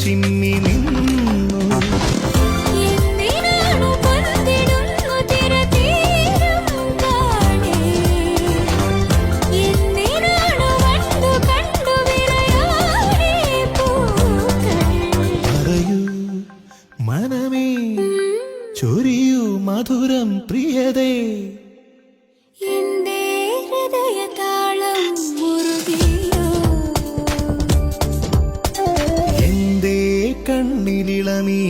ചിമ്മി നിന്നു. മനമേ ചൊരിയൂ മധുരം പ്രിയതേ, എന്റെ ഹൃദയതാളം മുറുകിയോ, എന്റെ കണ്ണിലിളമീ